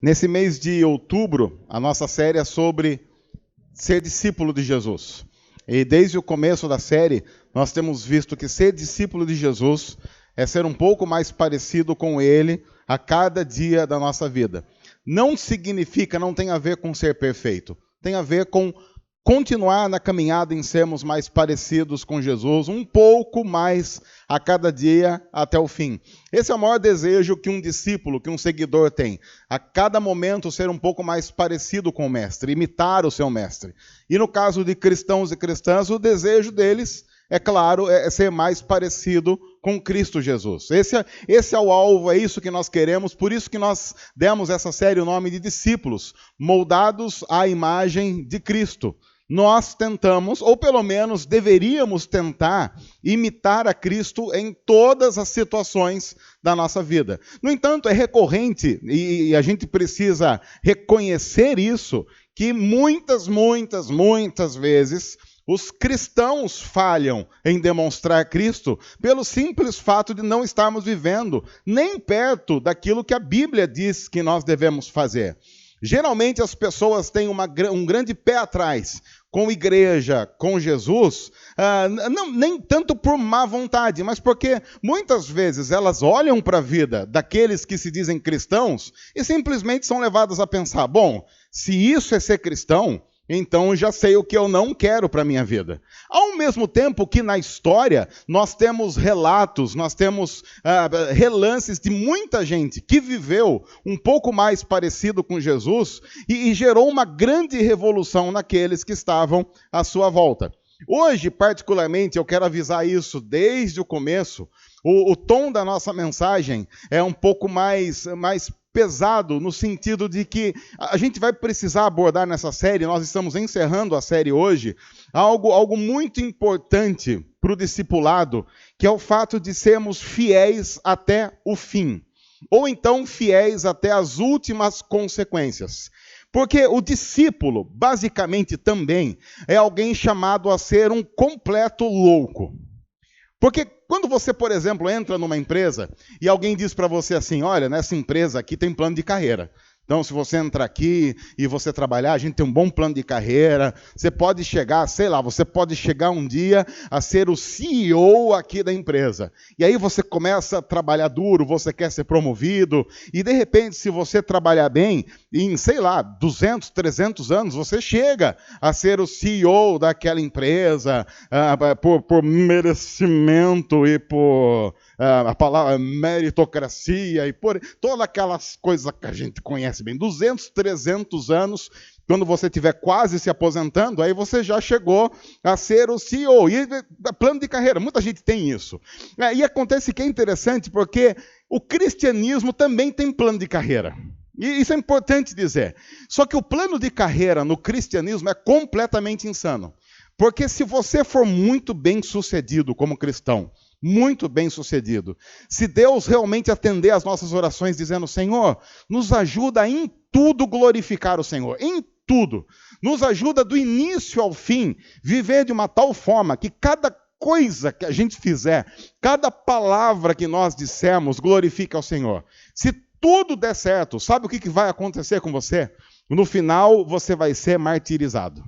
Nesse mês de outubro, a nossa série é sobre ser discípulo de Jesus. E desde o começo da série, nós temos visto que ser discípulo de Jesus é ser um pouco mais parecido com Ele a cada dia da nossa vida. Não significa, não tem a ver com ser perfeito. Tem a ver com continuar na caminhada em sermos mais parecidos com Jesus, um pouco mais a cada dia até o fim. Esse é o maior desejo que um discípulo, que um seguidor tem. A cada momento ser um pouco mais parecido com o Mestre, imitar o seu Mestre. E no caso de cristãos e cristãs, o deles, é claro, é ser mais parecido com Cristo Jesus. Esse é o alvo, é isso que nós queremos, por isso que nós demos essa série o nome de discípulos, moldados à imagem de Cristo. Nós tentamos, ou pelo menos deveríamos tentar, imitar a Cristo em todas as situações da nossa vida. No entanto, é recorrente, e a gente precisa reconhecer isso, que muitas vezes os cristãos falham em demonstrar Cristo pelo simples fato de não estarmos vivendo nem perto daquilo que a Bíblia diz que nós devemos fazer. Geralmente as pessoas têm um grande pé atrás com igreja, com Jesus, nem tanto por má vontade, mas porque muitas vezes elas olham para a vida daqueles que se dizem cristãos e simplesmente são levadas a pensar, bom, se isso é ser cristão, então já sei o que eu não quero para a minha vida. Ao mesmo tempo que na história nós temos relatos, nós temos relances de muita gente que viveu um pouco mais parecido com Jesus e gerou uma grande revolução naqueles que estavam à sua volta. Hoje, particularmente, eu quero avisar isso desde o começo, o tom da nossa mensagem é um pouco mais pesado, no sentido de que a gente vai precisar abordar nessa série, nós estamos encerrando a série hoje, algo muito importante para o discipulado, que é o fato de sermos fiéis até o fim, ou então fiéis até as últimas consequências. Porque o discípulo, basicamente também, é alguém chamado a ser um completo louco. Porque quando você, por exemplo, entra numa empresa e alguém diz para você assim, olha, nessa empresa aqui tem plano de carreira. Então, se você entrar aqui e você trabalhar, a gente tem um bom plano de carreira. Você pode chegar, você pode chegar um dia a ser o CEO aqui da empresa. E aí você começa a trabalhar duro, você quer ser promovido. E, de repente, se você trabalhar bem, em, 200, 300 anos, você chega a ser o CEO daquela empresa por merecimento e por a palavra meritocracia e por todas aquelas coisas que a gente conhece bem. 200, 300 anos, quando você estiver quase se aposentando, aí você já chegou a ser o CEO. E plano de carreira, muita gente tem isso. E acontece que é interessante porque o cristianismo também tem plano de carreira. E isso é importante dizer. Só que o plano de carreira no cristianismo é completamente insano. Porque se você for muito bem sucedido como cristão, muito bem sucedido, se Deus realmente atender às nossas orações dizendo, Senhor, nos ajuda em tudo glorificar o Senhor, em tudo, nos ajuda do início ao fim, viver de uma tal forma que cada coisa que a gente fizer, cada palavra que nós dissermos glorifica ao Senhor. Se tudo der certo, sabe o que vai acontecer com você? No final, você vai ser martirizado.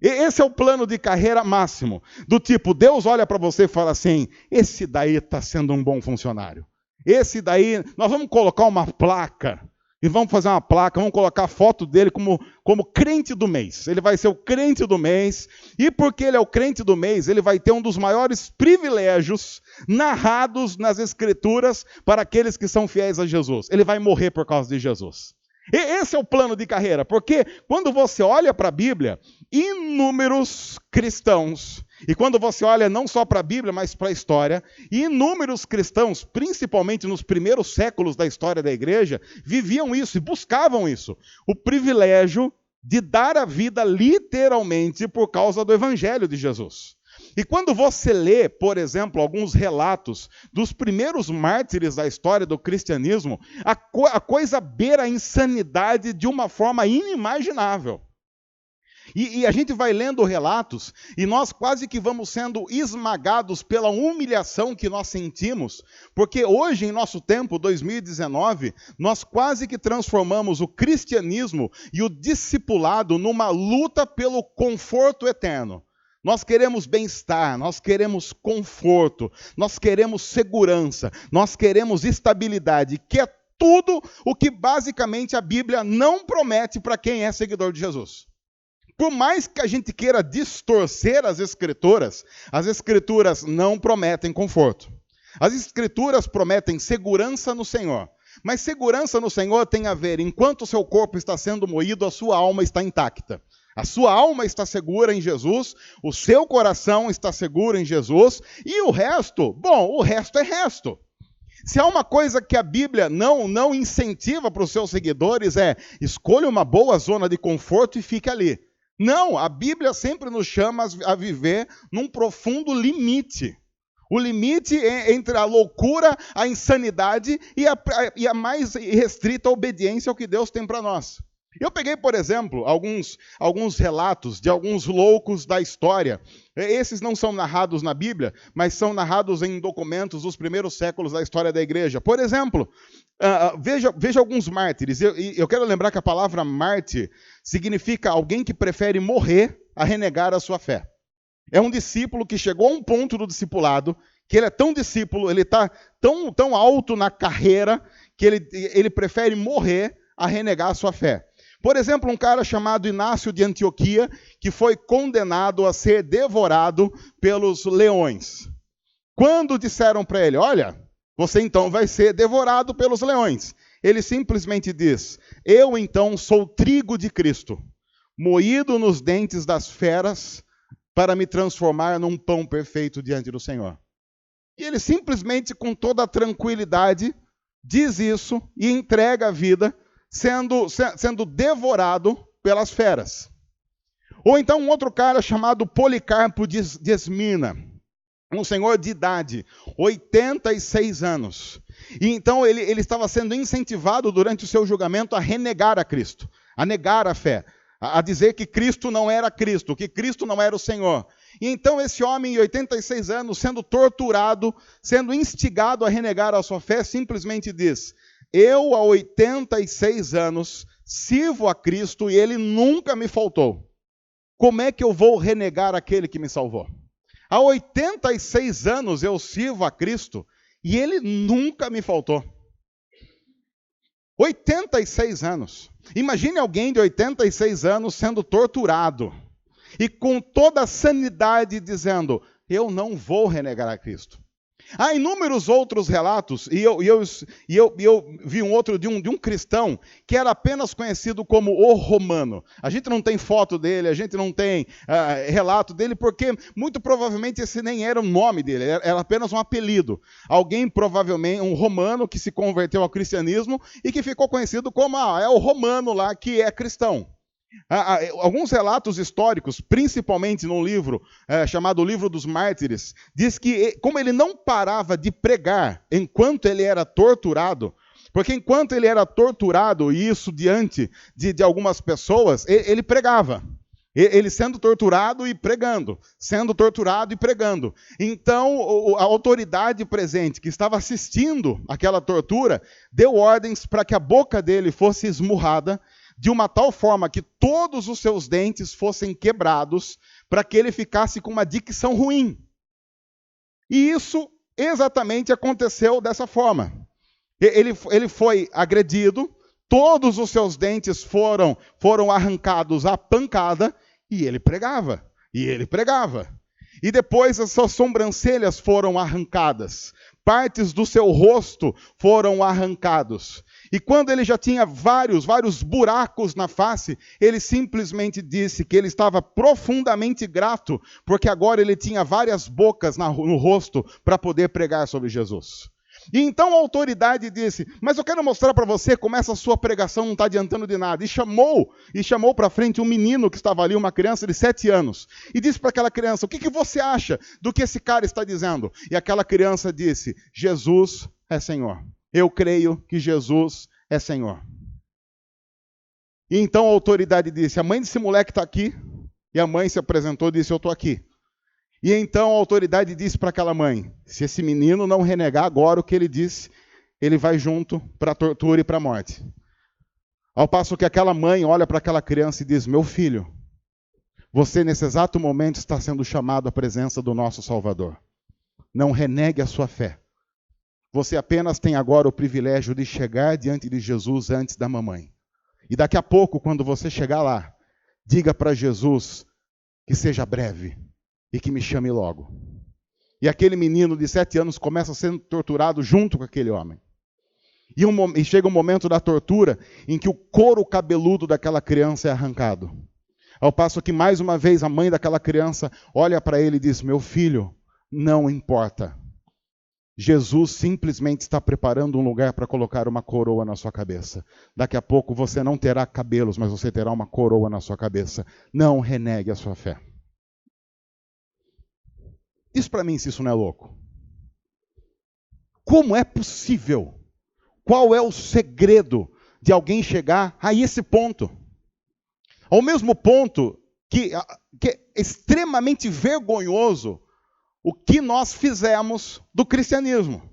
Esse é o plano de carreira máximo, do tipo, Deus olha para você e fala assim, esse daí está sendo um bom funcionário. Esse daí, nós vamos colocar uma placa, e vamos fazer uma placa, vamos colocar a foto dele como crente do mês. Ele vai ser o crente do mês, e porque ele é o crente do mês, ele vai ter um dos maiores privilégios narrados nas Escrituras para aqueles que são fiéis a Jesus. Ele vai morrer por causa de Jesus. Esse é o plano de carreira, porque quando você olha para a Bíblia, inúmeros cristãos, e quando você olha não só para a Bíblia, mas para a história, inúmeros cristãos, principalmente nos primeiros séculos da história da igreja, viviam isso e buscavam isso, o privilégio de dar a vida literalmente por causa do Evangelho de Jesus. E quando você lê, por exemplo, alguns relatos dos primeiros mártires da história do cristianismo, a coisa beira a insanidade de uma forma inimaginável. E a gente vai lendo relatos e nós quase que vamos sendo esmagados pela humilhação que nós sentimos, porque hoje, em nosso tempo, 2019, nós quase que transformamos o cristianismo e o discipulado numa luta pelo conforto eterno. Nós queremos bem-estar, nós queremos conforto, nós queremos segurança, nós queremos estabilidade, que é tudo o que basicamente a Bíblia não promete para quem é seguidor de Jesus. Por mais que a gente queira distorcer as Escrituras não prometem conforto. As Escrituras prometem segurança no Senhor. Mas segurança no Senhor tem a ver, enquanto o seu corpo está sendo moído, a sua alma está intacta. A sua alma está segura em Jesus, o seu coração está seguro em Jesus, e o resto, o resto é resto. Se há uma coisa que a Bíblia não incentiva para os seus seguidores é escolha uma boa zona de conforto e fique ali. Não, a Bíblia sempre nos chama a viver num profundo limite. O limite entre a loucura, a insanidade e a mais restrita obediência ao que Deus tem para nós. Eu peguei, por exemplo, alguns relatos de alguns loucos da história. Esses não são narrados na Bíblia, mas são narrados em documentos dos primeiros séculos da história da igreja. Por exemplo, veja alguns mártires. Eu quero lembrar que a palavra mártir significa alguém que prefere morrer a renegar a sua fé. É um discípulo que chegou a um ponto do discipulado, que ele é tão discípulo, ele está tão alto na carreira, que ele prefere morrer a renegar a sua fé. Por exemplo, um cara chamado Inácio de Antioquia, que foi condenado a ser devorado pelos leões. Quando disseram para ele, olha, você então vai ser devorado pelos leões, ele simplesmente diz, eu então sou trigo de Cristo, moído nos dentes das feras, para me transformar num pão perfeito diante do Senhor. E ele simplesmente, com toda a tranquilidade, diz isso e entrega a vida, sendo devorado pelas feras. Ou então um outro cara chamado Policarpo de Esmirna, um senhor de idade, 86 anos. E então ele estava sendo incentivado durante o seu julgamento a renegar a Cristo, a negar a fé, a dizer que Cristo não era Cristo, que Cristo não era o Senhor. E então esse homem de 86 anos, sendo torturado, sendo instigado a renegar a sua fé, simplesmente diz, eu, há 86 anos, sirvo a Cristo e ele nunca me faltou. Como é que eu vou renegar aquele que me salvou? Há 86 anos eu sirvo a Cristo e ele nunca me faltou. 86 anos. Imagine alguém de 86 anos sendo torturado e com toda a sanidade dizendo, eu não vou renegar a Cristo. Há inúmeros outros relatos, e eu vi um outro de um cristão que era apenas conhecido como o Romano. A gente não tem foto dele, a gente não tem relato dele, porque muito provavelmente esse nem era o nome dele, era apenas um apelido. Alguém provavelmente, um romano que se converteu ao cristianismo e que ficou conhecido como, é o romano lá que é cristão. Alguns relatos históricos, principalmente num livro chamado Livro dos Mártires, diz que como ele não parava de pregar enquanto ele era torturado, porque enquanto ele era torturado, e isso diante de algumas pessoas, ele pregava. Ele sendo torturado e pregando, sendo torturado e pregando. Então, a autoridade presente que estava assistindo aquela tortura, deu ordens para que a boca dele fosse esmurrada, de uma tal forma que todos os seus dentes fossem quebrados, para que ele ficasse com uma dicção ruim. E isso exatamente aconteceu dessa forma. Ele foi agredido, todos os seus dentes foram arrancados à pancada, e ele pregava, e ele pregava. E depois as suas sobrancelhas foram arrancadas, partes do seu rosto foram arrancados. E quando ele já tinha vários buracos na face, ele simplesmente disse que ele estava profundamente grato, porque agora ele tinha várias bocas no rosto para poder pregar sobre Jesus. E então a autoridade disse, mas eu quero mostrar para você como essa sua pregação não está adiantando de nada. E chamou para frente um menino que estava ali, uma criança de 7 anos. E disse para aquela criança, o que você acha do que esse cara está dizendo? E aquela criança disse, Jesus é Senhor. Eu creio que Jesus é Senhor. E então a autoridade disse, a mãe desse moleque está aqui, E a mãe se apresentou e disse, eu estou aqui. E então a autoridade disse para aquela mãe, se esse menino não renegar agora o que ele disse, ele vai junto para a tortura e para a morte. Ao passo que aquela mãe olha para aquela criança e diz, meu filho, você nesse exato momento está sendo chamado à presença do nosso Salvador. Não renegue a sua fé. Você apenas tem agora o privilégio de chegar diante de Jesus antes da mamãe. E daqui a pouco, quando você chegar lá, diga para Jesus que seja breve e que me chame logo. E aquele menino de 7 anos começa sendo torturado junto com aquele homem. E chega um momento da tortura em que o couro cabeludo daquela criança é arrancado. Ao passo que, mais uma vez, a mãe daquela criança olha para ele e diz, meu filho, não importa. Jesus simplesmente está preparando um lugar para colocar uma coroa na sua cabeça. Daqui a pouco você não terá cabelos, mas você terá uma coroa na sua cabeça. Não renegue a sua fé. Diz para mim se isso não é louco. Como é possível? Qual é o segredo de alguém chegar a esse ponto? Ao mesmo ponto que é extremamente vergonhoso o que nós fizemos do cristianismo.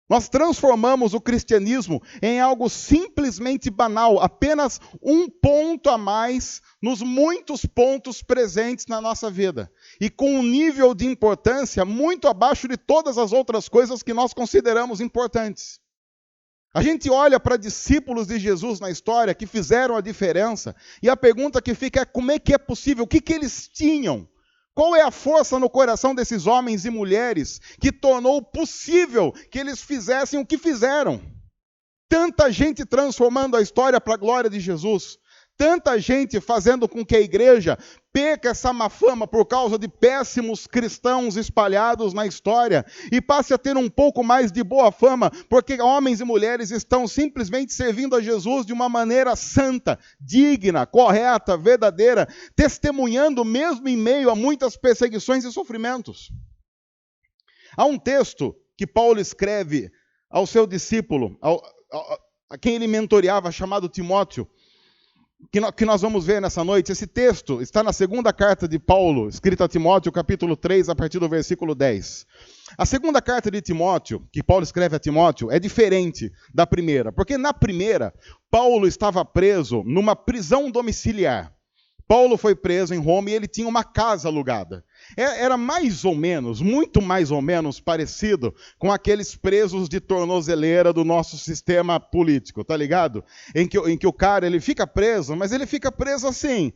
Nós transformamos o cristianismo em algo simplesmente banal, apenas um ponto a mais nos muitos pontos presentes na nossa vida. E com um nível de importância muito abaixo de todas as outras coisas que nós consideramos importantes. A gente olha para discípulos de Jesus na história que fizeram a diferença, e a pergunta que fica é como é que é possível? O que eles tinham? Qual é a força no coração desses homens e mulheres que tornou possível que eles fizessem o que fizeram? Tanta gente transformando a história para a glória de Jesus. Tanta gente fazendo com que a igreja perca essa má fama por causa de péssimos cristãos espalhados na história e passe a ter um pouco mais de boa fama, porque homens e mulheres estão simplesmente servindo a Jesus de uma maneira santa, digna, correta, verdadeira, testemunhando mesmo em meio a muitas perseguições e sofrimentos. Há um texto que Paulo escreve ao seu discípulo, a quem ele mentoreava, chamado Timóteo, que nós vamos ver nessa noite. Esse texto está na segunda carta de Paulo, escrita a Timóteo, capítulo 3, a partir do versículo 10. A segunda carta de Timóteo, que Paulo escreve a Timóteo, é diferente da primeira, porque na primeira, Paulo estava preso numa prisão domiciliar. Paulo foi preso em Roma e ele tinha uma casa alugada. Era mais ou menos, muito mais ou menos parecido com aqueles presos de tornozeleira do nosso sistema político, tá ligado? Em que o cara ele fica preso, mas ele fica preso assim,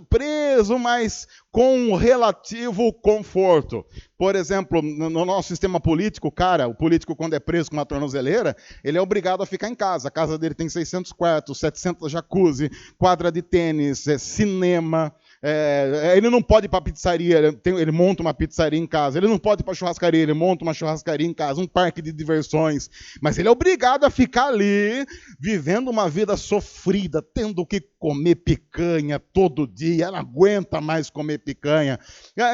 preso, mas com um relativo conforto. Por exemplo, no nosso sistema político, o político quando é preso com uma tornozeleira, ele é obrigado a ficar em casa. A casa dele tem 600 quartos, 700 jacuzzi, quadra de tênis, cinema. Ele não pode ir para a pizzaria, ele monta uma pizzaria em casa. Ele não pode ir para a churrascaria, ele monta uma churrascaria em casa, um parque de diversões. Mas ele é obrigado a ficar ali, vivendo uma vida sofrida, tendo que comer picanha todo dia. Ela não aguenta mais comer picanha.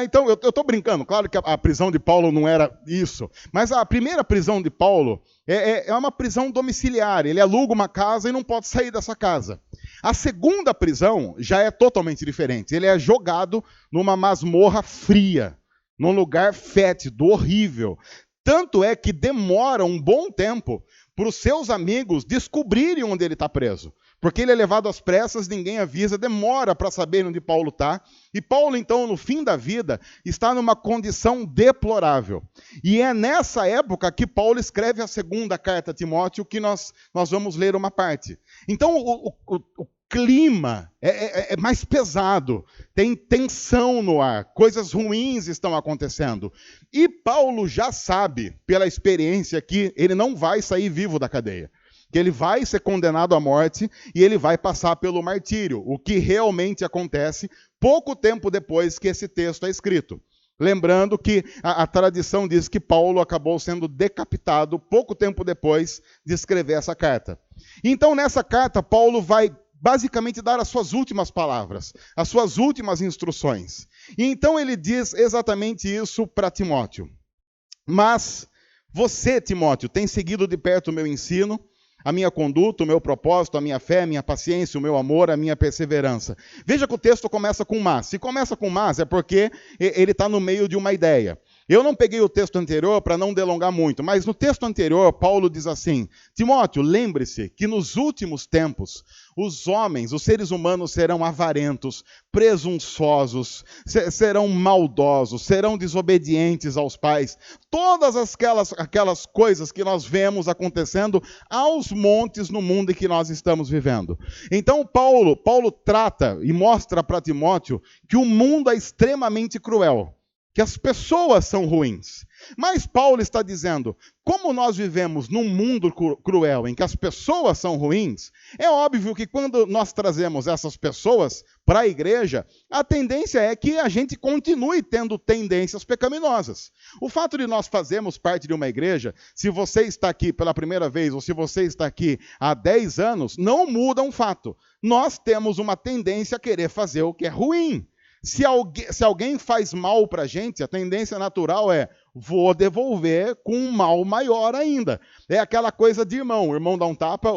Então, eu estou brincando. Claro que a prisão de Paulo não era isso. Mas a primeira prisão de Paulo é uma prisão domiciliar. Ele aluga uma casa e não pode sair dessa casa. A segunda prisão já é totalmente diferente. Ele é jogado numa masmorra fria, num lugar fétido, horrível. Tanto é que demora um bom tempo para os seus amigos descobrirem onde ele está preso. Porque ele é levado às pressas, ninguém avisa, demora para saber onde Paulo está. E Paulo, então, no fim da vida, está numa condição deplorável. E é nessa época que Paulo escreve a segunda carta a Timóteo, que nós vamos ler uma parte. Então, o clima é mais pesado, tem tensão no ar, coisas ruins estão acontecendo. E Paulo já sabe, pela experiência, que ele não vai sair vivo da cadeia. Que ele vai ser condenado à morte e ele vai passar pelo martírio, o que realmente acontece pouco tempo depois que esse texto é escrito. Lembrando que a tradição diz que Paulo acabou sendo decapitado pouco tempo depois de escrever essa carta. Então, nessa carta, Paulo vai basicamente dar as suas últimas palavras, as suas últimas instruções. E então ele diz exatamente isso para Timóteo. Mas você, Timóteo, tem seguido de perto o meu ensino, a minha conduta, o meu propósito, a minha fé, a minha paciência, o meu amor, a minha perseverança. Veja que o texto começa com mas. Se começa com mas, é porque ele está no meio de uma ideia. Eu não peguei o texto anterior para não delongar muito, mas no texto anterior, Paulo diz assim: Timóteo, lembre-se que nos últimos tempos, os homens, os seres humanos serão avarentos, presunçosos, serão maldosos, serão desobedientes aos pais. Todas aquelas coisas que nós vemos acontecendo aos montes no mundo em que nós estamos vivendo. Então Paulo trata e mostra para Timóteo que o mundo é extremamente cruel, que as pessoas são ruins. Mas Paulo está dizendo, como nós vivemos num mundo cruel, em que as pessoas são ruins, é óbvio que quando nós trazemos essas pessoas para a igreja, a tendência é que a gente continue tendo tendências pecaminosas. O fato de nós fazermos parte de uma igreja, se você está aqui pela primeira vez ou se você está aqui há 10 anos, não muda um fato. Nós temos uma tendência a querer fazer o que é ruim. Se alguém faz mal para a gente, a tendência natural é, vou devolver com um mal maior ainda. É aquela coisa de irmão. O irmão dá um tapa,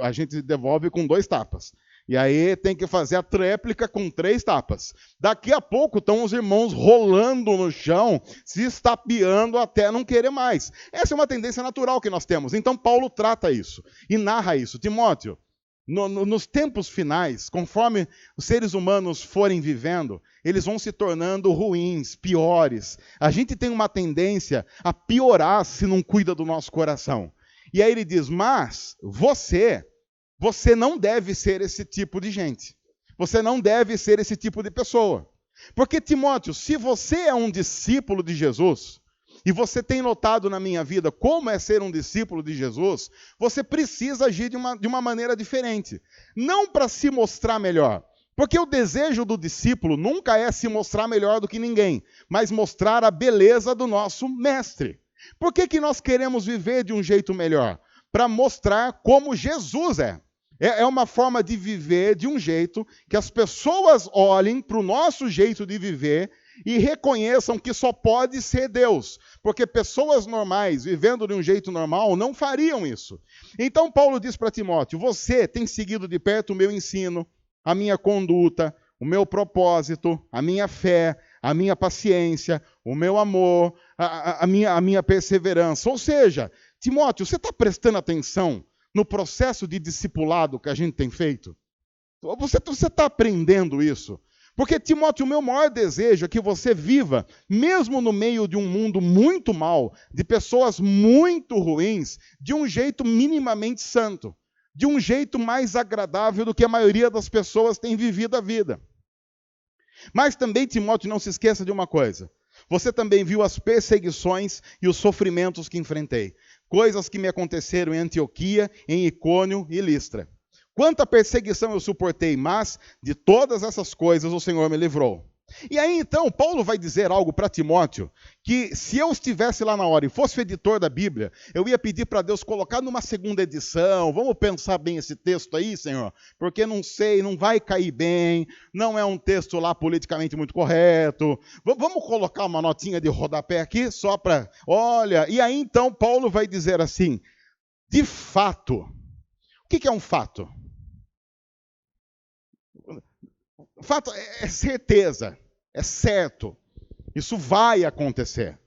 a gente devolve com 2 tapas. E aí tem que fazer a tréplica com 3 tapas. Daqui a pouco estão os irmãos rolando no chão, se estapeando até não querer mais. Essa é uma tendência natural que nós temos. Então Paulo trata isso e narra isso. Timóteo, nos tempos finais, conforme os seres humanos forem vivendo, eles vão se tornando ruins, piores. A gente tem uma tendência a piorar se não cuida do nosso coração. E aí ele diz, mas você não deve ser esse tipo de gente. Você não deve ser esse tipo de pessoa. Porque, Timóteo, se você é um discípulo de Jesus, e você tem notado na minha vida como é ser um discípulo de Jesus, você precisa agir de uma maneira diferente. Não para se mostrar melhor. Porque o desejo do discípulo nunca é se mostrar melhor do que ninguém, mas mostrar a beleza do nosso mestre. Por que nós queremos viver de um jeito melhor? Para mostrar como Jesus é. É uma forma de viver de um jeito que as pessoas olhem para o nosso jeito de viver e reconheçam que só pode ser Deus, porque pessoas normais, vivendo de um jeito normal, não fariam isso. Então Paulo diz para Timóteo, você tem seguido de perto o meu ensino, a minha conduta, o meu propósito, a minha fé, a minha paciência, o meu amor, a minha perseverança. Ou seja, Timóteo, você está prestando atenção no processo de discipulado que a gente tem feito? Você está aprendendo isso? Porque, Timóteo, o meu maior desejo é que você viva, mesmo no meio de um mundo muito mau, de pessoas muito ruins, de um jeito minimamente santo, de um jeito mais agradável do que a maioria das pessoas tem vivido a vida. Mas também, Timóteo, não se esqueça de uma coisa. Você também viu as perseguições e os sofrimentos que enfrentei. Coisas que me aconteceram em Antioquia, em Icônio e Listra. Quanta perseguição eu suportei, mas de todas essas coisas o Senhor me livrou. E aí então, Paulo vai dizer algo para Timóteo, que se eu estivesse lá na hora e fosse o editor da Bíblia, eu ia pedir para Deus colocar numa segunda edição, vamos pensar bem esse texto aí, Senhor, porque não sei, não vai cair bem, não é um texto lá politicamente muito correto, vamos colocar uma notinha de rodapé aqui, só para, olha, e aí então Paulo vai dizer assim, de fato, o que é um fato? Fato é certeza, é certo. Isso vai acontecer.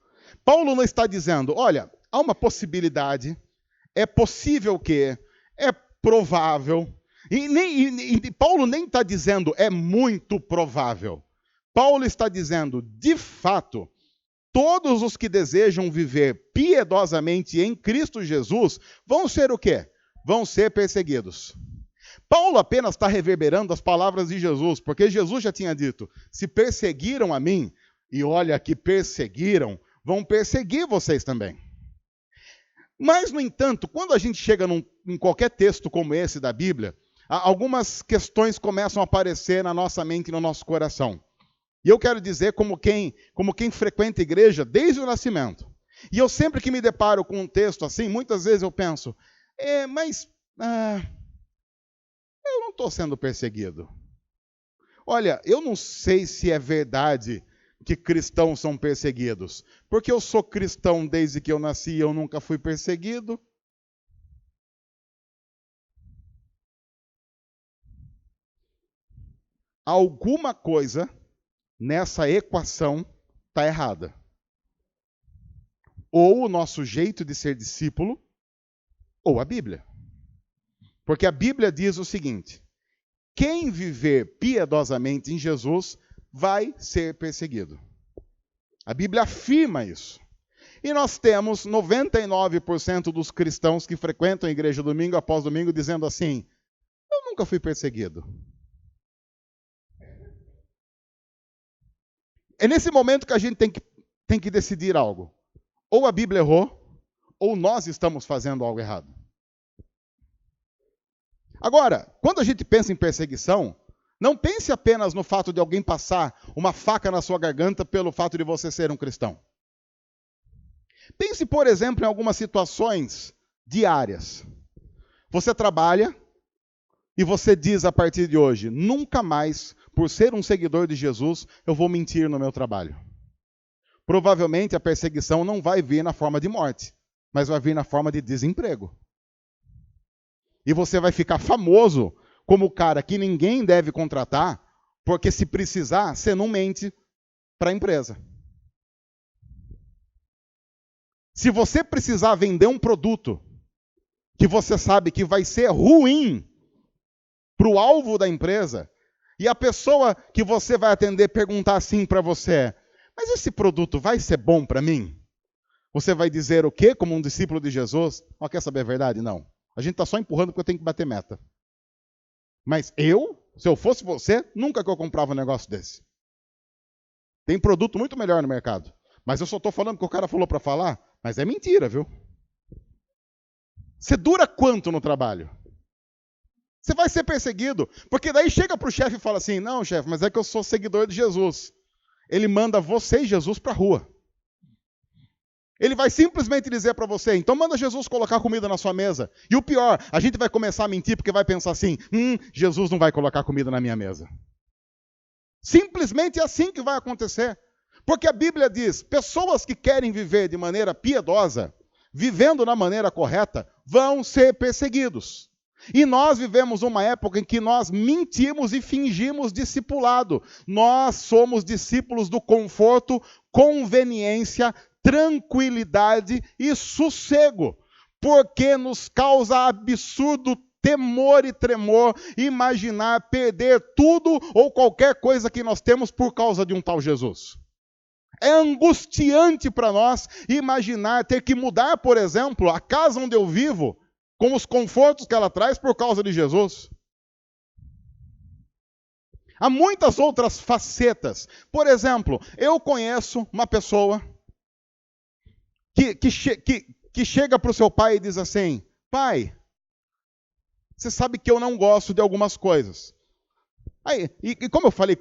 Paulo não está dizendo, olha, há uma possibilidade, é possível que, é provável. E Paulo nem está dizendo, é muito provável. Paulo está dizendo, de fato, todos os que desejam viver piedosamente em Cristo Jesus vão ser o quê? Vão ser perseguidos. Paulo apenas está reverberando as palavras de Jesus, porque Jesus já tinha dito, se perseguiram a mim, e olha que perseguiram, vão perseguir vocês também. Mas, no entanto, quando a gente chega em qualquer texto como esse da Bíblia, algumas questões começam a aparecer na nossa mente e no nosso coração. E eu quero dizer como quem frequenta a igreja desde o nascimento. E eu sempre que me deparo com um texto assim, muitas vezes eu penso, eu não estou sendo perseguido. Olha, eu não sei se é verdade que cristãos são perseguidos, porque eu sou cristão desde que eu nasci e eu nunca fui perseguido. alguma coisa nessa equação está errada. Ou o nosso jeito de ser discípulo, ou a Bíblia. Porque a Bíblia diz o seguinte: quem viver piedosamente em Jesus vai ser perseguido. A Bíblia afirma isso. E nós temos 99% dos cristãos que frequentam a igreja domingo após domingo dizendo assim: eu nunca fui perseguido. É nesse momento que a gente tem que decidir algo. Ou a Bíblia errou, ou nós estamos fazendo algo errado. Agora, quando a gente pensa em perseguição, não pense apenas no fato de alguém passar uma faca na sua garganta pelo fato de você ser um cristão. Pense, por exemplo, em algumas situações diárias. Você trabalha e você diz a partir de hoje: nunca mais, por ser um seguidor de Jesus, eu vou mentir no meu trabalho. Provavelmente a perseguição não vai vir na forma de morte, mas vai vir na forma de desemprego. E você vai ficar famoso como o cara que ninguém deve contratar, porque se precisar, você não mente para a empresa. Se você precisar vender um produto que você sabe que vai ser ruim para o alvo da empresa, e a pessoa que você vai atender perguntar assim para você: mas esse produto vai ser bom para mim? Você vai dizer o quê como um discípulo de Jesus? Oh, quer saber a verdade? Não. A gente está só empurrando porque eu tenho que bater meta. Mas se eu fosse você, nunca que eu comprava um negócio desse. Tem produto muito melhor no mercado. Mas eu só estou falando que o cara falou para falar, mas é mentira, viu? Você dura quanto no trabalho? Você vai ser perseguido. Porque daí chega para o chefe e fala assim: não, chefe, mas é que eu sou seguidor de Jesus. Ele manda você e Jesus para a rua. Ele vai simplesmente dizer para você: então manda Jesus colocar comida na sua mesa. E o pior, a gente vai começar a mentir porque vai pensar assim: Jesus não vai colocar comida na minha mesa. Simplesmente é assim que vai acontecer. Porque a Bíblia diz: pessoas que querem viver de maneira piedosa, vivendo na maneira correta, vão ser perseguidos. E nós vivemos uma época em que nós mentimos e fingimos discipulado. Nós somos discípulos do conforto, conveniência, tranquilidade e sossego, porque nos causa absurdo temor e tremor imaginar perder tudo ou qualquer coisa que nós temos por causa de um tal Jesus. É angustiante para nós imaginar ter que mudar, por exemplo, a casa onde eu vivo, com os confortos que ela traz por causa de Jesus. Há muitas outras facetas. Por exemplo, eu conheço uma pessoa que chega para o seu pai e diz assim: pai, você sabe que eu não gosto de algumas coisas. Aí, e como eu falei,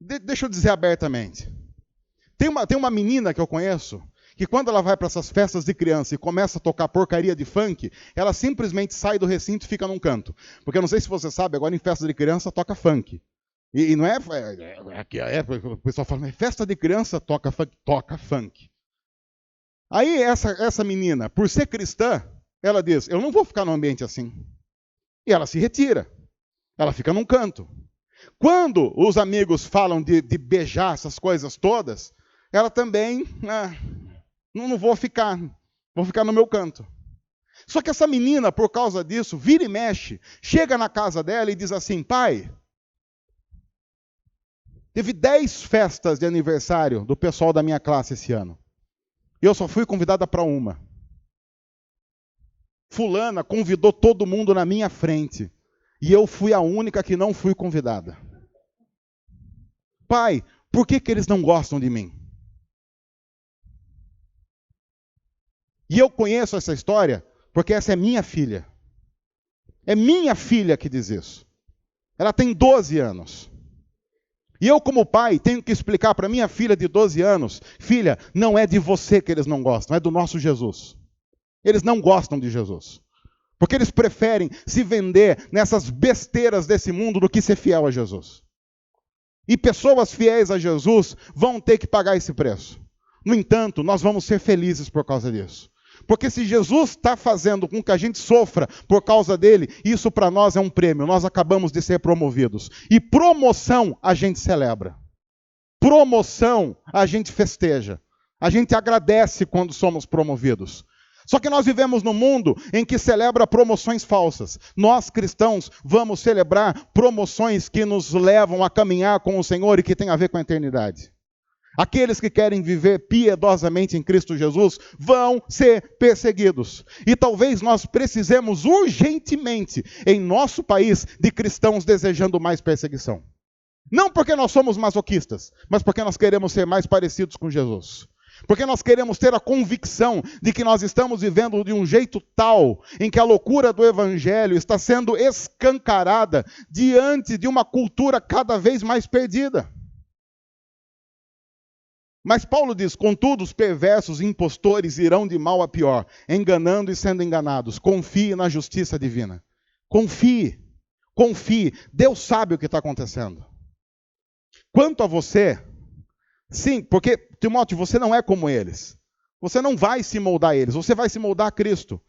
deixa eu dizer abertamente. Tem uma menina que eu conheço, que quando ela vai para essas festas de criança e começa a tocar porcaria de funk, ela simplesmente sai do recinto e fica num canto. Porque eu não sei se você sabe, agora em festa de criança toca funk. E não é, o pessoal fala, mas festa de criança toca funk. Aí essa menina, por ser cristã, ela diz: eu não vou ficar num ambiente assim. E ela se retira. Ela fica num canto. Quando os amigos falam de beijar essas coisas todas, ela também, não vou ficar no meu canto. Só que essa menina, por causa disso, vira e mexe, chega na casa dela e diz assim: pai, teve 10 festas de aniversário do pessoal da minha classe esse ano. E eu só fui convidada para uma. Fulana convidou todo mundo na minha frente. E eu fui a única que não fui convidada. Pai, por que eles não gostam de mim? E eu conheço essa história porque essa é minha filha. É minha filha que diz isso. Ela tem 12 anos. E eu, como pai, tenho que explicar para minha filha de 12 anos: filha, não é de você que eles não gostam, é do nosso Jesus. Eles não gostam de Jesus. Porque eles preferem se vender nessas besteiras desse mundo do que ser fiel a Jesus. E pessoas fiéis a Jesus vão ter que pagar esse preço. No entanto, nós vamos ser felizes por causa disso. Porque se Jesus está fazendo com que a gente sofra por causa dele, isso para nós é um prêmio. Nós acabamos de ser promovidos. E promoção a gente celebra. Promoção a gente festeja. A gente agradece quando somos promovidos. Só que nós vivemos num mundo em que celebra promoções falsas. Nós, cristãos, vamos celebrar promoções que nos levam a caminhar com o Senhor e que tem a ver com a eternidade. Aqueles que querem viver piedosamente em Cristo Jesus vão ser perseguidos. E talvez nós precisemos urgentemente, em nosso país, de cristãos desejando mais perseguição. Não porque nós somos masoquistas, mas porque nós queremos ser mais parecidos com Jesus. Porque nós queremos ter a convicção de que nós estamos vivendo de um jeito tal em que a loucura do evangelho está sendo escancarada diante de uma cultura cada vez mais perdida. Mas Paulo diz, contudo, os perversos e impostores irão de mal a pior, enganando e sendo enganados. Confie na justiça divina. Confie, confie. Deus sabe o que está acontecendo. Quanto a você, sim, porque, Timóteo, você não é como eles. Você não vai se moldar a eles, você vai se moldar a Cristo.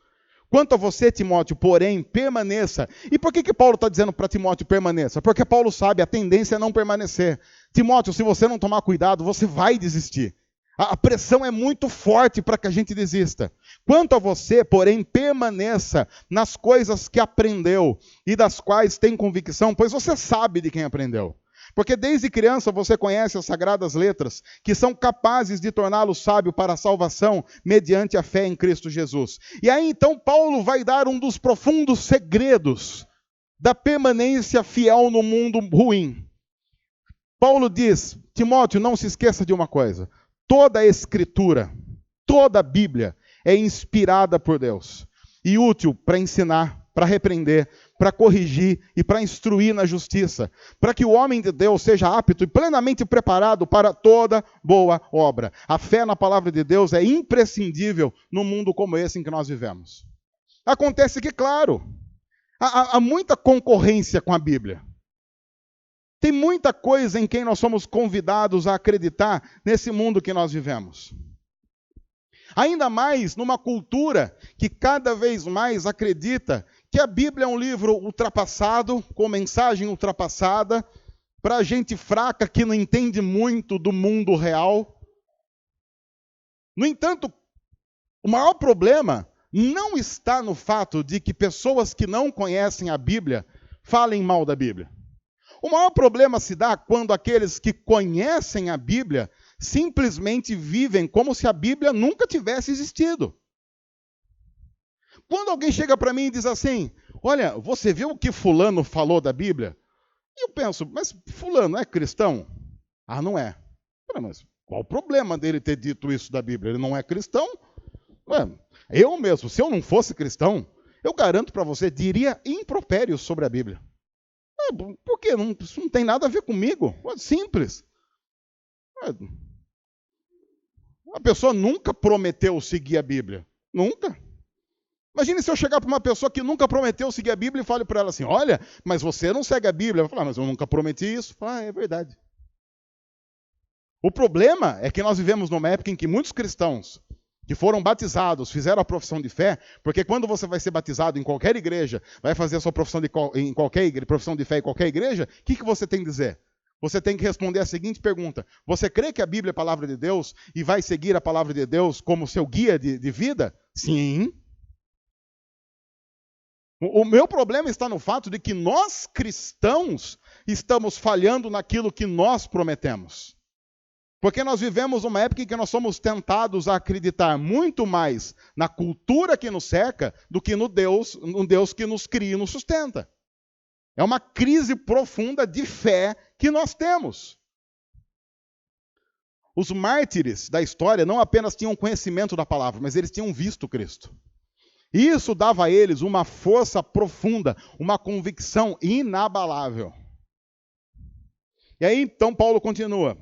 Quanto a você, Timóteo, porém, permaneça. E por que Paulo está dizendo para Timóteo permaneça? Porque Paulo sabe, a tendência é não permanecer. Timóteo, se você não tomar cuidado, você vai desistir. A pressão é muito forte para que a gente desista. Quanto a você, porém, permaneça nas coisas que aprendeu e das quais tem convicção, pois você sabe de quem aprendeu. Porque desde criança você conhece as sagradas letras, que são capazes de torná-lo sábio para a salvação mediante a fé em Cristo Jesus. E aí então Paulo vai dar um dos profundos segredos da permanência fiel no mundo ruim. Paulo diz, Timóteo, não se esqueça de uma coisa, toda a Escritura, toda a Bíblia é inspirada por Deus e útil para ensinar, para repreender, para corrigir e para instruir na justiça, para que o homem de Deus seja apto e plenamente preparado para toda boa obra. A fé na palavra de Deus é imprescindível num mundo como esse em que nós vivemos. Acontece que, claro, há muita concorrência com a Bíblia. Tem muita coisa em quem nós somos convidados a acreditar nesse mundo que nós vivemos. Ainda mais numa cultura que cada vez mais acredita que a Bíblia é um livro ultrapassado, com mensagem ultrapassada, para gente fraca que não entende muito do mundo real. No entanto, o maior problema não está no fato de que pessoas que não conhecem a Bíblia falem mal da Bíblia. O maior problema se dá quando aqueles que conhecem a Bíblia simplesmente vivem como se a Bíblia nunca tivesse existido. Quando alguém chega para mim e diz assim, olha, você viu o que fulano falou da Bíblia? E eu penso, mas fulano é cristão? Ah, não é. Mas qual o problema dele ter dito isso da Bíblia? Ele não é cristão? Ué, eu mesmo, se eu não fosse cristão, eu garanto para você, diria impropérios sobre a Bíblia. Por quê? Isso não tem nada a ver comigo. É simples. A pessoa nunca prometeu seguir a Bíblia. Nunca. Imagine se eu chegar para uma pessoa que nunca prometeu seguir a Bíblia e fale para ela assim, olha, mas você não segue a Bíblia. Eu vou falar, mas eu nunca prometi isso. É verdade. O problema é que nós vivemos numa época em que muitos cristãos que foram batizados, fizeram a profissão de fé, porque quando você vai ser batizado em qualquer igreja, vai fazer a sua profissão profissão de fé em qualquer igreja, o que você tem que dizer? Você tem que responder a seguinte pergunta, você crê que a Bíblia é a palavra de Deus e vai seguir a palavra de Deus como seu guia de vida? Sim. O meu problema está no fato de que nós cristãos estamos falhando naquilo que nós prometemos. Porque nós vivemos uma época em que nós somos tentados a acreditar muito mais na cultura que nos cerca do que no Deus que nos cria e nos sustenta. É uma crise profunda de fé que nós temos. Os mártires da história não apenas tinham conhecimento da palavra, mas eles tinham visto Cristo. E isso dava a eles uma força profunda, uma convicção inabalável. E aí então Paulo continua.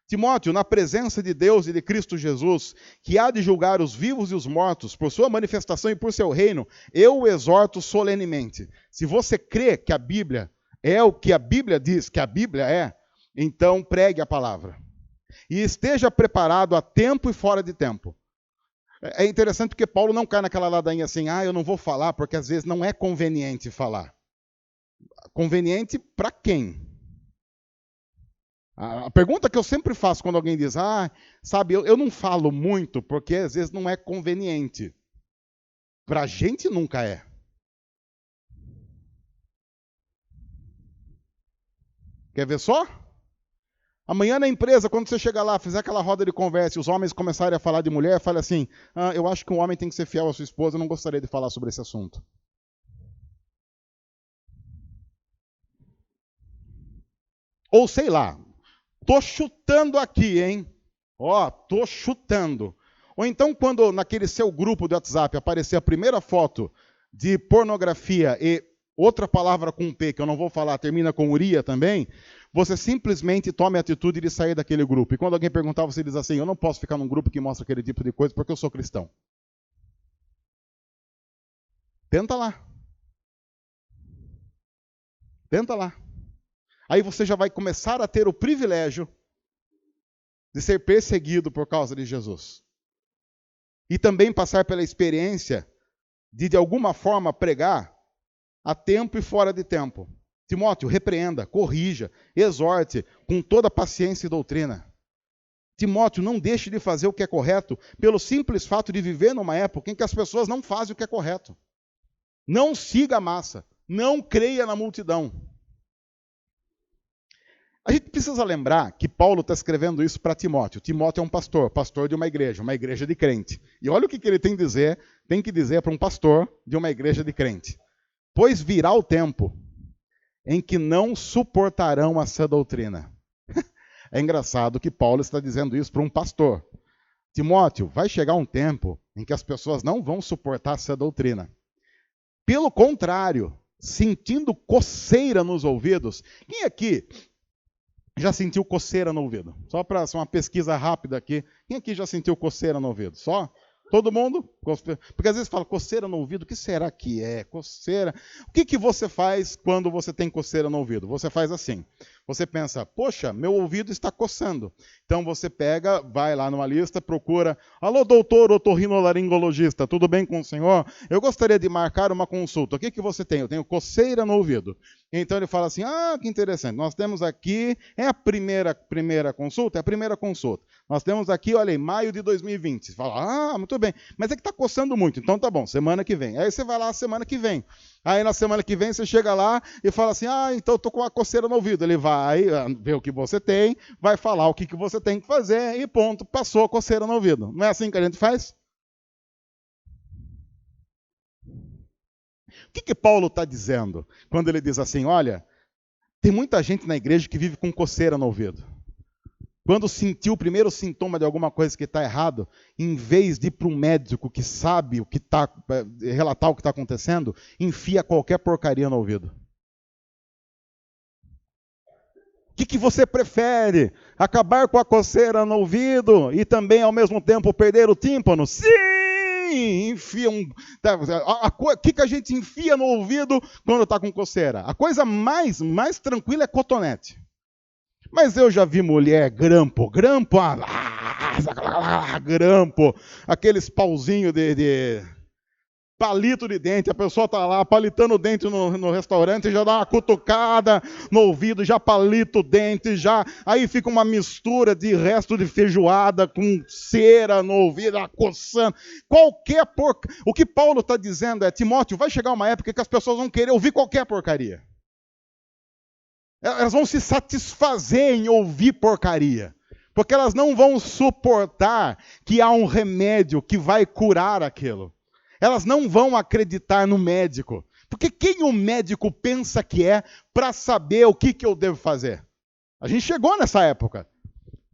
Timóteo, na presença de Deus e de Cristo Jesus, que há de julgar os vivos e os mortos, por sua manifestação e por seu reino, eu o exorto solenemente. Se você crê que a Bíblia é o que a Bíblia diz que a Bíblia é, então pregue a palavra. E esteja preparado a tempo e fora de tempo. É interessante porque Paulo não cai naquela ladainha assim, eu não vou falar porque às vezes não é conveniente falar. Conveniente para quem? A pergunta que eu sempre faço quando alguém diz, sabe, eu não falo muito porque às vezes não é conveniente. Para a gente nunca é. Quer ver só? Amanhã na empresa, quando você chegar lá, fizer aquela roda de conversa e os homens começarem a falar de mulher, fale assim, eu acho que um homem tem que ser fiel à sua esposa, eu não gostaria de falar sobre esse assunto. Ou sei lá, tô chutando aqui, hein? Tô chutando. Ou então quando naquele seu grupo do WhatsApp aparecer a primeira foto de pornografia e outra palavra com P, que eu não vou falar, termina com uria também, você simplesmente tome a atitude de sair daquele grupo. E quando alguém perguntar, você diz assim, eu não posso ficar num grupo que mostra aquele tipo de coisa porque eu sou cristão. Tenta lá. Tenta lá. Aí você já vai começar a ter o privilégio de ser perseguido por causa de Jesus. E também passar pela experiência de alguma forma, pregar a tempo e fora de tempo. Timóteo, repreenda, corrija, exorte com toda paciência e doutrina. Timóteo, não deixe de fazer o que é correto pelo simples fato de viver numa época em que as pessoas não fazem o que é correto. Não siga a massa, não creia na multidão. A gente precisa lembrar que Paulo está escrevendo isso para Timóteo. Timóteo é um pastor de uma igreja de crente. E olha o que ele tem que dizer para um pastor de uma igreja de crente. Pois virá o tempo em que não suportarão a sã doutrina. É engraçado que Paulo está dizendo isso para um pastor. Timóteo, vai chegar um tempo em que as pessoas não vão suportar a sã doutrina. Pelo contrário, sentindo coceira nos ouvidos. Quem aqui já sentiu coceira no ouvido? Só para uma pesquisa rápida aqui. Quem aqui já sentiu coceira no ouvido? Só? Todo mundo? Porque às vezes fala coceira no ouvido, o que será que é? Coceira. O que você faz quando você tem coceira no ouvido? Você faz assim. Você pensa, poxa, meu ouvido está coçando. Então você pega, vai lá numa lista, procura, alô doutor otorrinolaringologista, tudo bem com o senhor? Eu gostaria de marcar uma consulta. O que você tem? Eu tenho coceira no ouvido. Então ele fala assim, que interessante, nós temos aqui, é a primeira consulta? É a primeira consulta. Nós temos aqui, olha aí, maio de 2020. Você fala, muito bem, mas é que está coçando muito, então tá bom, semana que vem. Aí você vai lá semana que vem. Aí na semana que vem você chega lá e fala assim, então eu tô com uma coceira no ouvido. Ele vai ver o que você tem, vai falar o que você tem que fazer e ponto, passou a coceira no ouvido. Não é assim que a gente faz? O que Paulo está dizendo quando ele diz assim, olha, tem muita gente na igreja que vive com coceira no ouvido. Quando sentiu o primeiro sintoma de alguma coisa que está errado, em vez de ir para um médico que sabe relatar o que está acontecendo, enfia qualquer porcaria no ouvido. O que você prefere? Acabar com a coceira no ouvido e também, ao mesmo tempo, perder o tímpano? Sim! Enfia o que a gente enfia no ouvido quando está com coceira? A coisa mais tranquila é cotonete. Mas eu já vi mulher grampo, aqueles pauzinhos de palito de dente, a pessoa está lá palitando o dente no restaurante, já dá uma cutucada no ouvido, já palita o dente, aí fica uma mistura de resto de feijoada com cera no ouvido, coçando, o que Paulo está dizendo é, Timóteo, vai chegar uma época que as pessoas vão querer ouvir qualquer porcaria. Elas vão se satisfazer em ouvir porcaria, porque elas não vão suportar que há um remédio que vai curar aquilo. Elas não vão acreditar no médico, porque quem o médico pensa que é para saber o que eu devo fazer? A gente chegou nessa época.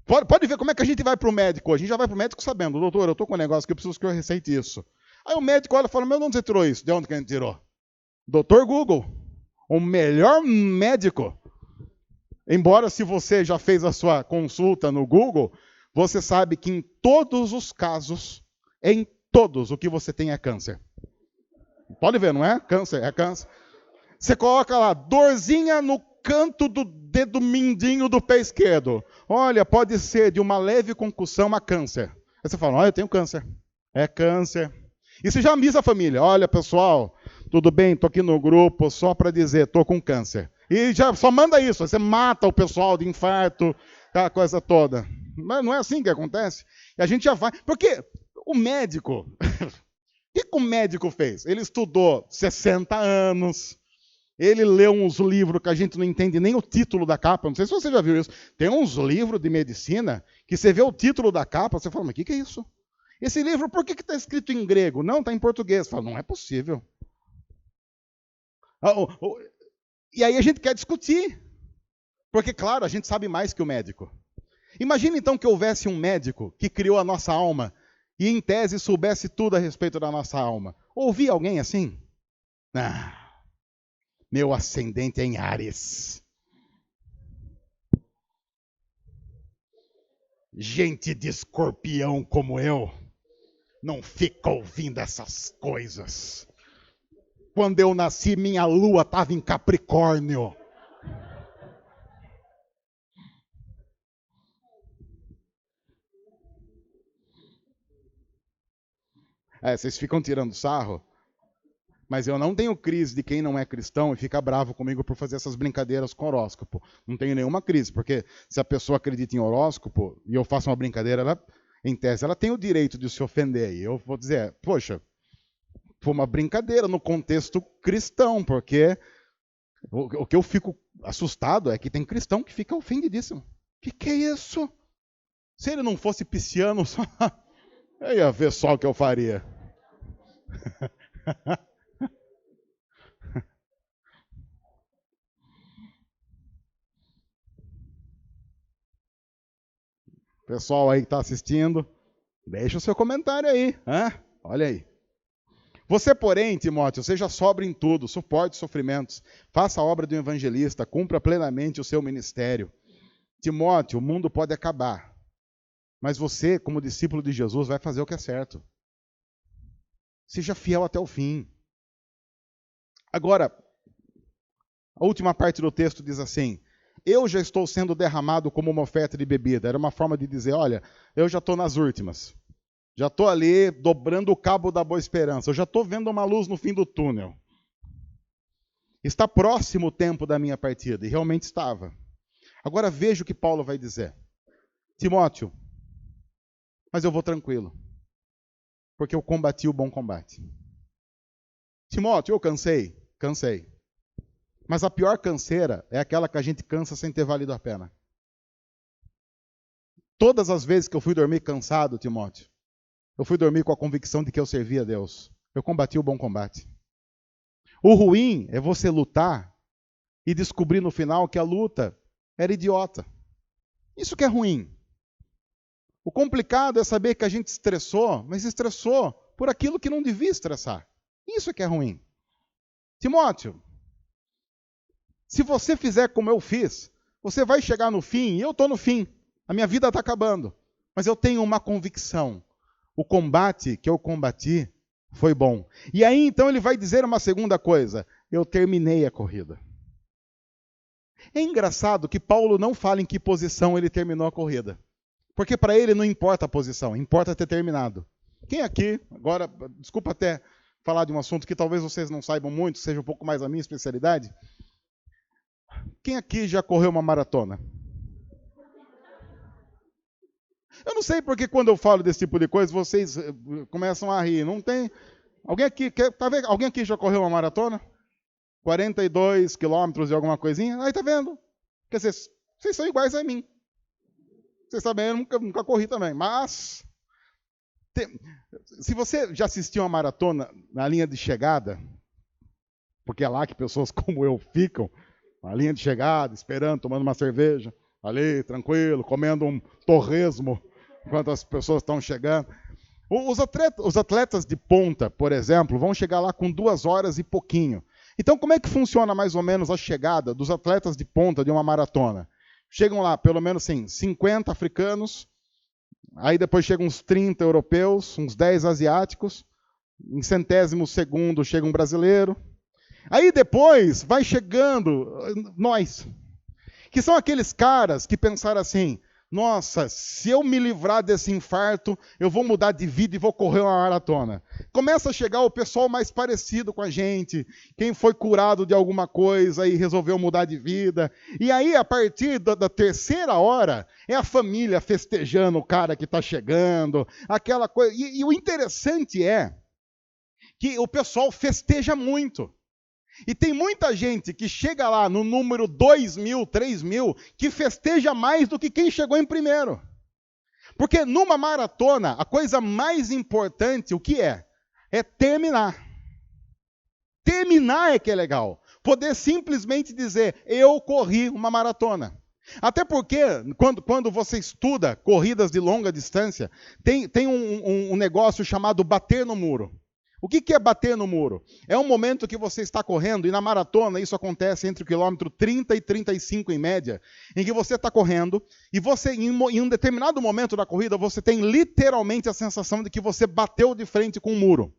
Pode ver como é que a gente vai para o médico. A gente já vai para o médico sabendo, doutor, eu estou com um negócio que eu preciso que eu receite isso. Aí o médico olha e fala, de onde você tirou isso? De onde que a gente tirou? Doutor Google, o melhor médico. Embora se você já fez a sua consulta no Google, você sabe que em todos os casos, o que você tem é câncer. Pode ver, não é? Câncer, é câncer. Você coloca lá, dorzinha no canto do dedo mindinho do pé esquerdo. Olha, pode ser de uma leve concussão a câncer. Aí você fala, eu tenho câncer. É câncer. E você já avisa a família, olha pessoal, tudo bem, tô aqui no grupo só para dizer, tô com câncer. E já só manda isso, você mata o pessoal de infarto, aquela coisa toda. Mas não é assim que acontece. E a gente já vai, porque o médico, o que o médico fez? Ele estudou 60 anos, ele leu uns livros que a gente não entende nem o título da capa, não sei se você já viu isso. Tem uns livros de medicina que você vê o título da capa, você fala, mas o que é isso? Esse livro, por que está escrito em grego? Não, está em português. Fala, não é possível. E aí a gente quer discutir. Porque, claro, a gente sabe mais que o médico. Imagina então que houvesse um médico que criou a nossa alma e, em tese, soubesse tudo a respeito da nossa alma. Ouvi alguém assim? Ah, meu ascendente é em Áries. Gente de escorpião como eu não fica ouvindo essas coisas. Quando eu nasci, minha lua estava em Capricórnio. Vocês ficam tirando sarro, mas eu não tenho crise de quem não é cristão e fica bravo comigo por fazer essas brincadeiras com horóscopo. Não tenho nenhuma crise, porque se a pessoa acredita em horóscopo e eu faço uma brincadeira, ela, em tese, ela tem o direito de se ofender. E eu vou dizer, poxa, foi uma brincadeira no contexto cristão, porque o que eu fico assustado é que tem cristão que fica ofendidíssimo. Que é isso? Se ele não fosse pisciano, só... eu ia ver só o que eu faria. Pessoal aí que está assistindo, deixa o seu comentário aí. Olha aí. Você, porém, Timóteo, seja sóbrio em tudo, suporte sofrimentos, faça a obra de um evangelista, cumpra plenamente o seu ministério. Timóteo, o mundo pode acabar, mas você, como discípulo de Jesus, vai fazer o que é certo. Seja fiel até o fim. Agora, a última parte do texto diz assim, eu já estou sendo derramado como uma oferta de bebida. Era uma forma de dizer, olha, eu já estou nas últimas. Já estou ali dobrando o cabo da boa esperança. Eu já estou vendo uma luz no fim do túnel. Está próximo o tempo da minha partida. E realmente estava. Agora veja o que Paulo vai dizer. Timóteo, mas eu vou tranquilo. Porque eu combati o bom combate. Timóteo, eu cansei? Cansei. Mas a pior canseira é aquela que a gente cansa sem ter valido a pena. Todas as vezes que eu fui dormir cansado, Timóteo, eu fui dormir com a convicção de que eu servia a Deus. Eu combati o bom combate. O ruim é você lutar e descobrir no final que a luta era idiota. Isso que é ruim. O complicado é saber que a gente estressou, mas estressou por aquilo que não devia estressar. Isso que é ruim. Timóteo, se você fizer como eu fiz, você vai chegar no fim, e eu estou no fim. A minha vida está acabando. Mas eu tenho uma convicção. O combate que eu combati foi bom. E aí, então, ele vai dizer uma segunda coisa. Eu terminei a corrida. É engraçado que Paulo não fala em que posição ele terminou a corrida. Porque para ele não importa a posição, importa ter terminado. Quem aqui, agora, desculpa até falar de um assunto que talvez vocês não saibam muito, seja um pouco mais a minha especialidade. Quem aqui já correu uma maratona? Eu não sei porque quando eu falo desse tipo de coisa, vocês começam a rir. Não tem... Alguém aqui, alguém aqui já correu uma maratona? 42 quilômetros e alguma coisinha? Aí tá vendo? Quer dizer, vocês são iguais a mim. Vocês sabem, eu nunca corri também. Mas, se você já assistiu uma maratona na linha de chegada, porque é lá que pessoas como eu ficam, na linha de chegada, esperando, tomando uma cerveja, ali, tranquilo, comendo um torresmo, enquanto as pessoas estão chegando. Os atletas de ponta, por exemplo, vão chegar lá com 2 horas e pouquinho. Então, como é que funciona mais ou menos a chegada dos atletas de ponta de uma maratona? Chegam lá, pelo menos assim, 50 africanos, aí depois chegam uns 30 europeus, uns 10 asiáticos, em 100º chega um brasileiro. Aí depois vai chegando nós, que são aqueles caras que pensaram assim, Nossa, se eu me livrar desse infarto, eu vou mudar de vida e vou correr uma maratona. Começa a chegar o pessoal mais parecido com a gente, quem foi curado de alguma coisa e resolveu mudar de vida. E aí, a partir da terceira hora, é a família festejando o cara que está chegando, aquela coisa. E o interessante é que o pessoal festeja muito. E tem muita gente que chega lá no número 2.000, 3.000, que festeja mais do que quem chegou em primeiro. Porque numa maratona, a coisa mais importante, o que é? É terminar. Terminar é que é legal. Poder simplesmente dizer, eu corri uma maratona. Até porque, quando você estuda corridas de longa distância, tem um negócio chamado bater no muro. O que é bater no muro? É um momento que você está correndo, e na maratona isso acontece entre o quilômetro 30 e 35 em média, em que você está correndo, e você, em um determinado momento da corrida, você tem literalmente a sensação de que você bateu de frente com um muro.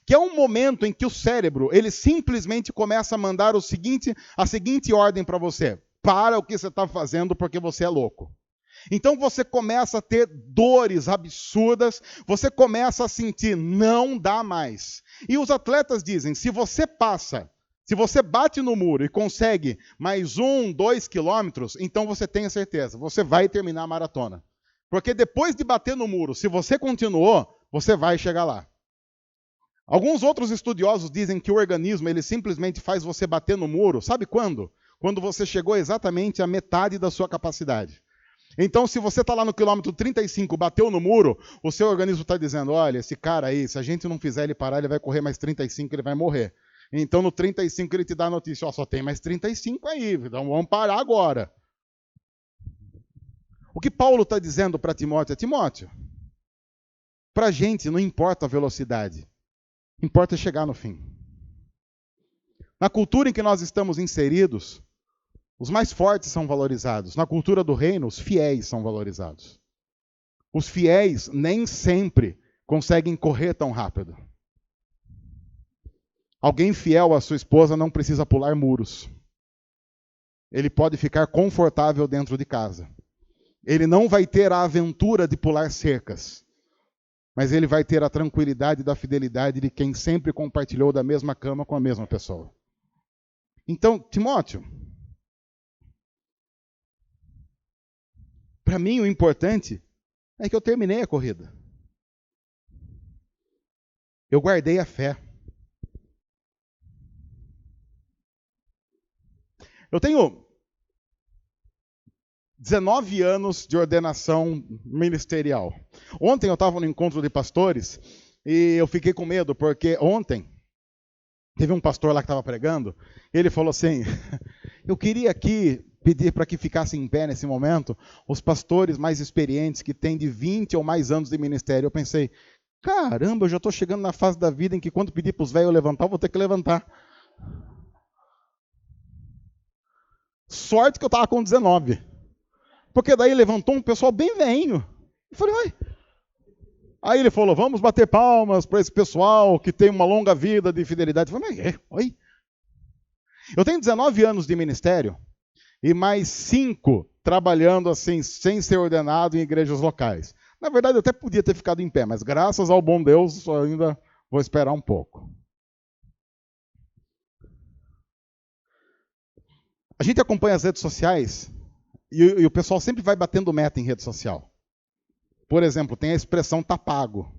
Que é um momento em que o cérebro, ele simplesmente começa a mandar a seguinte ordem para você. Para o que você está fazendo porque você é louco. Então você começa a ter dores absurdas, você começa a sentir, não dá mais. E os atletas dizem, se você bate no muro e consegue mais 1, 2 quilômetros, então você tem a certeza, você vai terminar a maratona. Porque depois de bater no muro, se você continuou, você vai chegar lá. Alguns outros estudiosos dizem que o organismo, ele simplesmente faz você bater no muro, sabe quando? Quando você chegou exatamente à metade da sua capacidade. Então, se você está lá no quilômetro 35, bateu no muro, o seu organismo está dizendo, olha, esse cara aí, se a gente não fizer ele parar, ele vai correr mais 35, ele vai morrer. Então, no 35, ele te dá a notícia, ó, só tem mais 35 aí, então vamos parar agora. O que Paulo está dizendo para Timóteo é, Timóteo, para a gente não importa a velocidade, importa chegar no fim. Na cultura em que nós estamos inseridos, os mais fortes são valorizados. Na cultura do reino, os fiéis são valorizados. Os fiéis nem sempre conseguem correr tão rápido. Alguém fiel à sua esposa não precisa pular muros. Ele pode ficar confortável dentro de casa. Ele não vai ter a aventura de pular cercas, mas ele vai ter a tranquilidade da fidelidade de quem sempre compartilhou da mesma cama com a mesma pessoa. Então, Timóteo, para mim, o importante é que eu terminei a corrida. Eu guardei a fé. Eu tenho 19 anos de ordenação ministerial. Ontem eu estava no encontro de pastores e eu fiquei com medo, porque ontem teve um pastor lá que estava pregando, e ele falou assim, eu queria aqui pedir para que ficassem em pé nesse momento os pastores mais experientes, que têm de 20 ou mais anos de ministério. Eu pensei, caramba, eu já estou chegando na fase da vida em que quando pedir para os velhos levantar, eu vou ter que levantar. Sorte que eu estava com 19. Porque daí levantou um pessoal bem velhinho. Eu falei, uai. Aí ele falou, vamos bater palmas para esse pessoal que tem uma longa vida de fidelidade. Eu falei, oi. Eu tenho 19 anos de ministério e mais 5 trabalhando assim, sem ser ordenado em igrejas locais. Na verdade, eu até podia ter ficado em pé, mas graças ao bom Deus, eu ainda vou esperar um pouco. A gente acompanha as redes sociais e o pessoal sempre vai batendo meta em rede social. Por exemplo, tem a expressão tá pago.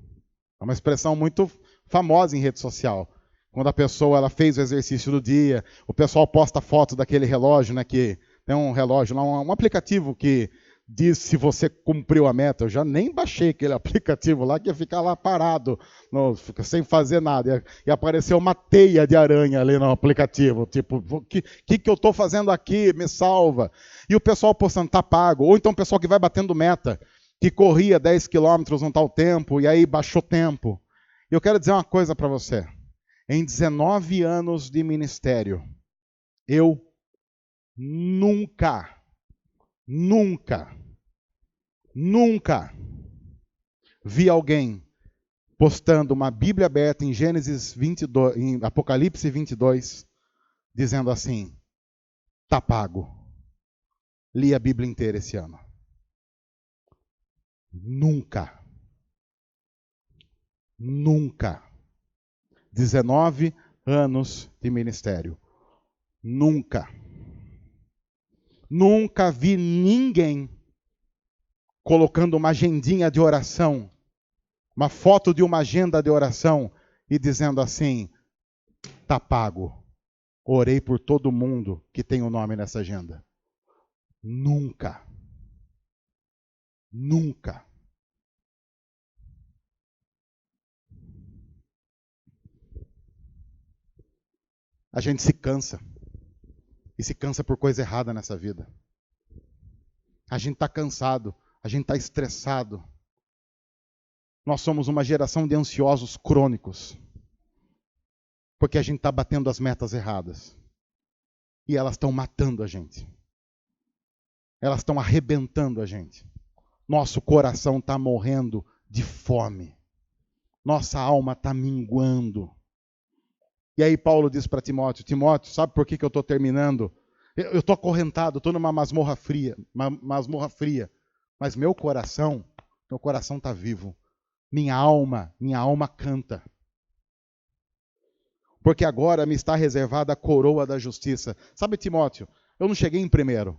É uma expressão muito famosa em rede social. Quando a pessoa ela fez o exercício do dia, o pessoal posta foto daquele relógio, né, que tem um relógio lá, um aplicativo que diz se você cumpriu a meta. Eu já nem baixei aquele aplicativo lá, que ia ficar lá parado, sem fazer nada. E apareceu uma teia de aranha ali no aplicativo. Tipo, o que eu estou fazendo aqui? Me salva. E o pessoal postando, tá pago. Ou então o pessoal que vai batendo meta, que corria 10 quilômetros num tal tempo, e aí baixou tempo. E eu quero dizer uma coisa para você. Em 19 anos de ministério, eu nunca vi alguém postando uma Bíblia aberta em Gênesis 22, em Apocalipse 22, dizendo assim, tá pago. Li a Bíblia inteira esse ano. Nunca. Nunca. 19 anos de ministério. Nunca. Nunca vi ninguém colocando uma agendinha de oração, uma foto de uma agenda de oração e dizendo assim: tá pago. Orei por todo mundo que tem o nome nessa agenda. Nunca. Nunca. A gente se cansa. E se cansa por coisa errada nessa vida. A gente está cansado. A gente está estressado. Nós somos uma geração de ansiosos crônicos. Porque a gente está batendo as metas erradas. E elas estão matando a gente. Elas estão arrebentando a gente. Nosso coração está morrendo de fome. Nossa alma está minguando. E aí Paulo diz para Timóteo: Timóteo, sabe por que eu estou terminando? Eu estou acorrentado, estou numa masmorra fria. Mas meu coração está vivo. Minha alma canta. Porque agora me está reservada a coroa da justiça. Sabe, Timóteo, eu não cheguei em primeiro.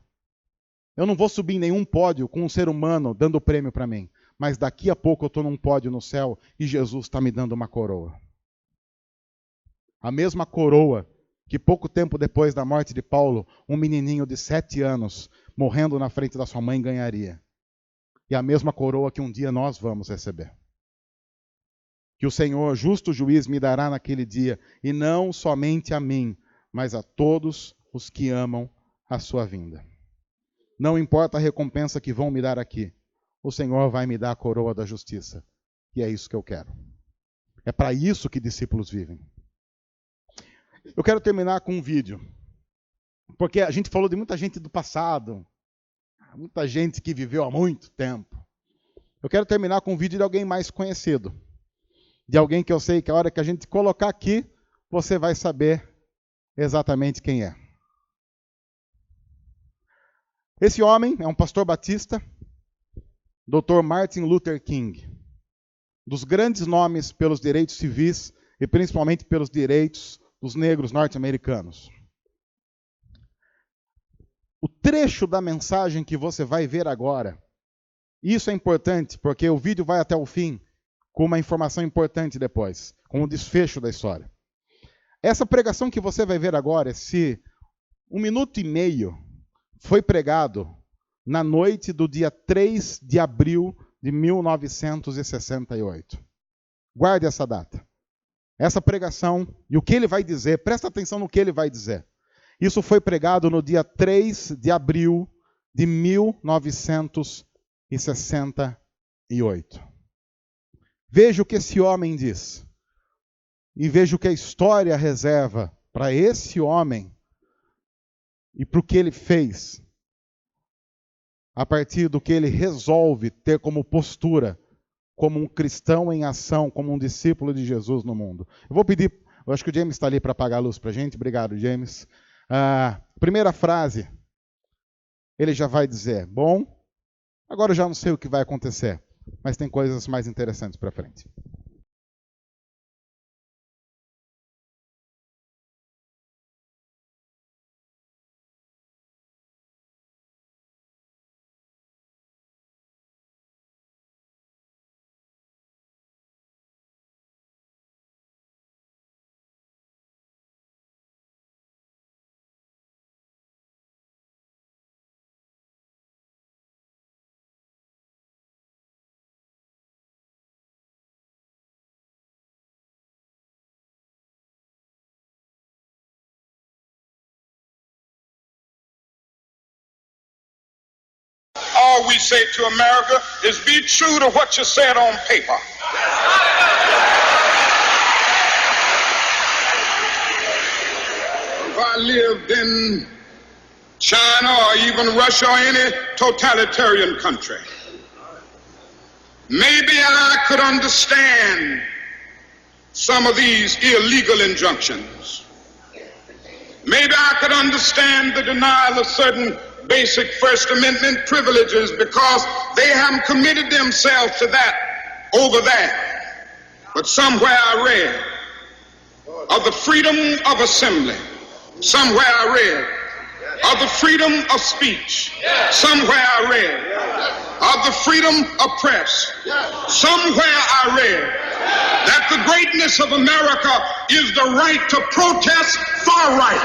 Eu não vou subir em nenhum pódio com um ser humano dando prêmio para mim. Mas daqui a pouco eu estou num pódio no céu e Jesus está me dando uma coroa. A mesma coroa que pouco tempo depois da morte de Paulo, um menininho de 7 anos, morrendo na frente da sua mãe, ganharia. E a mesma coroa que um dia nós vamos receber. Que o Senhor, justo juiz, me dará naquele dia, e não somente a mim, mas a todos os que amam a sua vinda. Não importa a recompensa que vão me dar aqui, o Senhor vai me dar a coroa da justiça. E é isso que eu quero. É para isso que discípulos vivem. Eu quero terminar com um vídeo. Porque a gente falou de muita gente do passado, muita gente que viveu há muito tempo. Eu quero terminar com um vídeo de alguém mais conhecido. De alguém que eu sei que a hora que a gente colocar aqui, você vai saber exatamente quem é. Esse homem é um pastor batista, Dr. Martin Luther King. Dos grandes nomes pelos direitos civis e principalmente pelos direitos dos negros norte-americanos. O trecho da mensagem que você vai ver agora, isso é importante, porque o vídeo vai até o fim, com uma informação importante depois, com o desfecho da história. Essa pregação que você vai ver agora, esse 1 minuto e meio, foi pregado na noite do dia 3 de abril de 1968. Guarde essa data. Essa pregação, e o que ele vai dizer, presta atenção no que ele vai dizer. Isso foi pregado no dia 3 de abril de 1968. Veja o que esse homem diz. E veja o que a história reserva para esse homem e para o que ele fez, a partir do que ele resolve ter como postura, como um cristão em ação, como um discípulo de Jesus no mundo. Eu vou pedir, eu acho que o James está ali para apagar a luz para a gente. Obrigado, James. Primeira frase, ele já vai dizer: bom, agora eu já não sei o que vai acontecer, mas tem coisas mais interessantes para frente. All we say to America is be true to what you said on paper. If I lived in China or even Russia or any totalitarian country, maybe I could understand some of these illegal injunctions. Maybe I could understand the denial of certain basic First Amendment privileges because they haven't committed themselves to that over there. But somewhere I read of the freedom of assembly. Somewhere I read of the freedom of speech. Somewhere I read of the freedom of press. Somewhere I read that the greatness of America is the right to protest far right.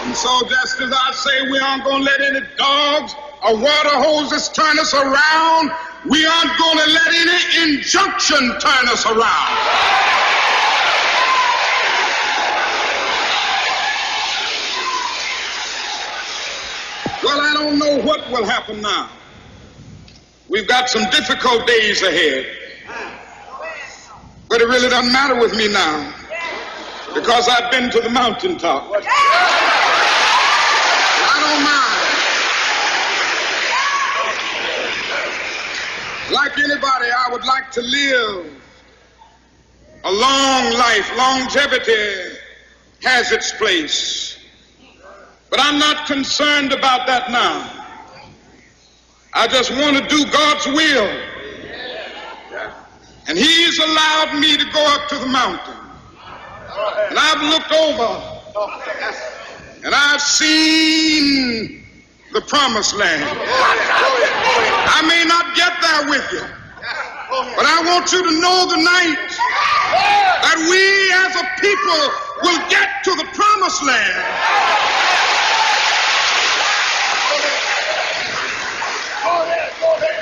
And so just as I say we aren't going to let any dogs or water hoses turn us around, we aren't going to let any injunction turn us around. Well, I don't know what will happen now. We've got some difficult days ahead. But it really doesn't matter with me now because I've been to the mountaintop. I don't mind. Like anybody, I would like to live a long life. Longevity has its place. But I'm not concerned about that now. I just want to do God's will. And He's allowed me to go up to the mountain. And I've looked over and I've seen the promised land. I may not get there with you, but I want you to know tonight that we as a people will get to the promised land.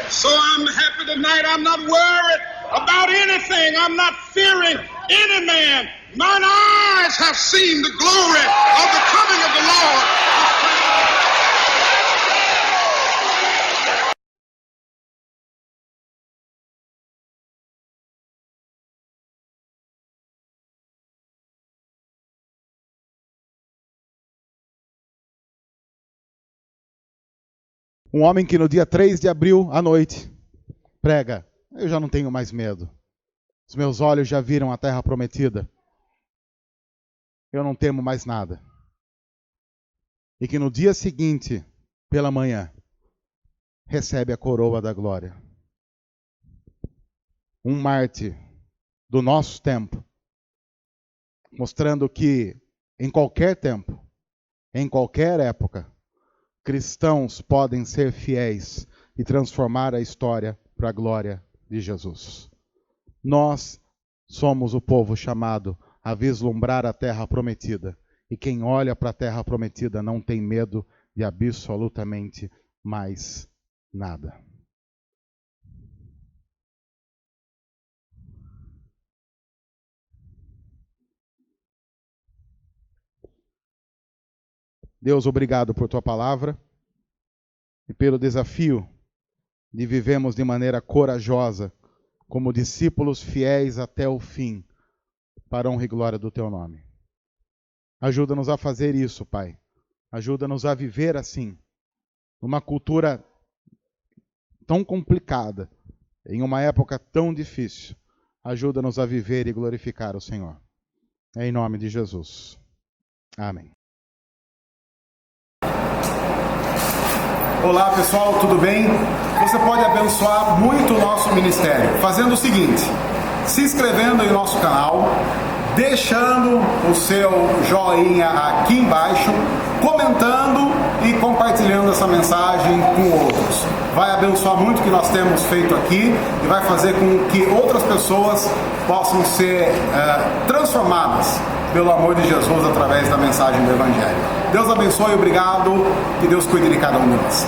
So I'm happy tonight. I'm not worried about anything. I'm not fearing any man. Mine eyes have seen the glory of the coming of the Lord. Um homem que no dia 3 de abril, à noite, prega: eu já não tenho mais medo. Os meus olhos já viram a terra prometida. Eu não temo mais nada. E que no dia seguinte, pela manhã, recebe a coroa da glória. Um mártir do nosso tempo, mostrando que em qualquer tempo, em qualquer época, cristãos podem ser fiéis e transformar a história para a glória de Jesus. Nós somos o povo chamado a vislumbrar a terra prometida. E quem olha para a terra prometida não tem medo de absolutamente mais nada. Deus, obrigado por tua palavra e pelo desafio de vivermos de maneira corajosa, como discípulos fiéis até o fim, para a honra e glória do teu nome. Ajuda-nos a fazer isso, Pai. Ajuda-nos a viver assim, numa cultura tão complicada, em uma época tão difícil. Ajuda-nos a viver e glorificar o Senhor. Em nome de Jesus. Amém. Olá pessoal, tudo bem? Você pode abençoar muito o nosso ministério fazendo o seguinte: se inscrevendo em nosso canal, deixando o seu joinha aqui embaixo, comentando e compartilhando essa mensagem com outros. Vai abençoar muito o que nós temos feito aqui e vai fazer com que outras pessoas possam ser transformadas pelo amor de Jesus através da mensagem do Evangelho. Deus abençoe, obrigado, que Deus cuide de cada um de nós.